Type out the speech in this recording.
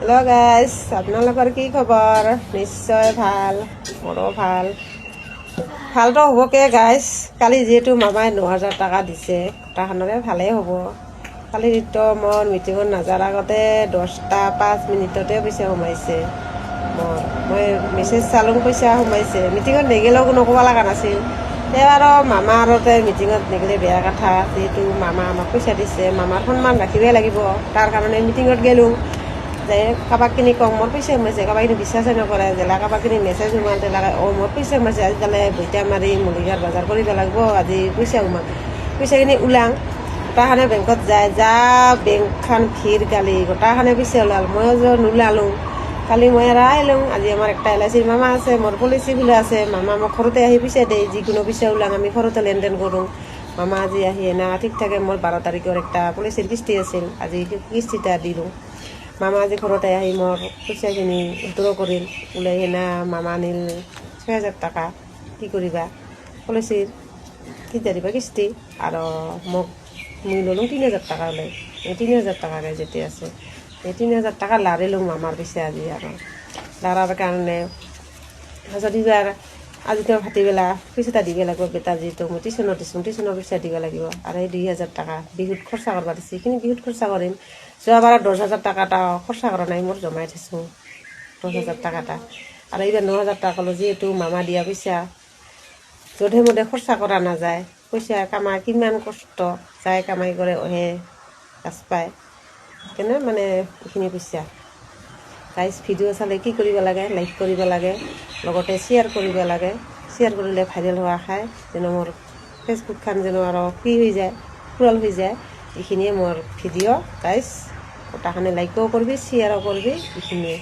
Hello' guys, আপোনালোকৰ কি খবৰ? নিশ্চয় ভাল, মোৰো ভালতো হ'বকে গাইজ। কালি যিহেতু মামাই 9,000 টকা দিছে, কথাখনৰে ভালেই হ'ব। কালিতো মোৰ মিটিঙত নাযাৰ আগতে 10টা 5 মিনিটতে পইচা সোমাইছে। মই মেছেজ চালোঁ, পইচা সোমাইছে। মিটিঙত নেগেলেও কোনো ক'ব লগা নাছিল। তেওঁ আৰু মামা আৰু তাই মিটিঙত নেগেলে বেয়া কথা। যিহেতু মামা আমাক পইচা দিছে, মামাৰ সন্মান ৰাখিবই লাগিব। তাৰ কাৰণে মিটিঙত গ'লোঁ। যে কাৰোবাকখিনি কওঁ মোৰ পইচা সোমাইছে, কাৰোবাকখিনি বিশ্বাসে নকৰে। যেলা কাৰোবাকখিনি মেছেজ সোমাল তেলাকে মোৰ পইচা সোমাইছে, আজিকালি বইতা মাৰি মূলিগাৰ বজাৰ কৰিব লাগিব, আজি পইচা সোমাল। পইচাখিনি ওলাং, গোটাখানে বেংকত যায়, যা বেংকখন ভিৰ কালি, গোটাখানে পইচা ওলাল। ময়ো নোলালোঁ। কালি মই আৰু আহিলোঁ। আজি আমাৰ একটা LICৰ মামা আছে, মোৰ পলিচি খোলা আছে। মামা মোক ঘৰতে আহি পইচা দিয়ে, যিকোনো পইচা ওলাং আমি ঘৰতে লেনদেন কৰোঁ। মামা আজি আহি এনা ঠিক থাকে মোৰ 12 তাৰিখৰ একটা পলিচিৰ কিস্তি আছিল, আজি কিস্তিটা দিলোঁ। মামা আজি ঘৰতে আহি মোৰ পইচাখিনি উইড্ৰ কৰিল। ওলাই কিনে মামা আনিল 6,000 টকা। কি কৰিবা, পলিচিৰ কেতিয়া দিবা কিস্তি, আৰু মই ল'লোঁ 3,000 টকা ওলাই। এই 3,000 টকাকে যেতিয়া আছে, এই 3,000 টকা লাৰিলোঁ মামাৰ পইচা আজি। আৰু লাৰাৰ কাৰণে যদি আজিতো ভাটিবেলা পইচা এটা দিব লাগিব। বেটা যিহেতু মই টিউশ্যনত দিছোঁ, টিউশ্যনৰ পইচা দিব লাগিব। আৰু এই 2,000 টকা বিহুত খৰচা কৰিব দিছে, সেইখিনি বিহুত খৰচা কৰিম। যোৱাবাৰত 10,000 টকা এটা খৰচা কৰা নাই, মোৰ জমাই থৈছোঁ 10,000 টকাটা। আৰু এইবাৰ 9,000 টকা ক'লোঁ, যিহেতু মামা দিয়া পইচা যধে মধে খৰচা কৰা নাযায়। পইচা কামাই কিমান কষ্ট, যাই কামাই কৰে অহে গাছ পায়। কেনে মানে এইখিনি পইচা গাইজ, ভিডিঅ' চালে কি কৰিব লাগে, লাইক কৰিব লাগে, লগতে শ্বেয়াৰ কৰিব লাগে। শ্বেয়াৰ কৰিলে ভাইৰেল হোৱা খায়, যেন মোৰ ফেচবুকখন যেন আৰু ফ্ৰী হৈ যায়, ফুৰাল হৈ যায়। এইখিনিয়ে মোৰ ভিডিঅ' গাইজ, গোটাখানে লাইকো কৰিবি, শ্বেয়াৰো কৰিবি, এইখিনিয়ে।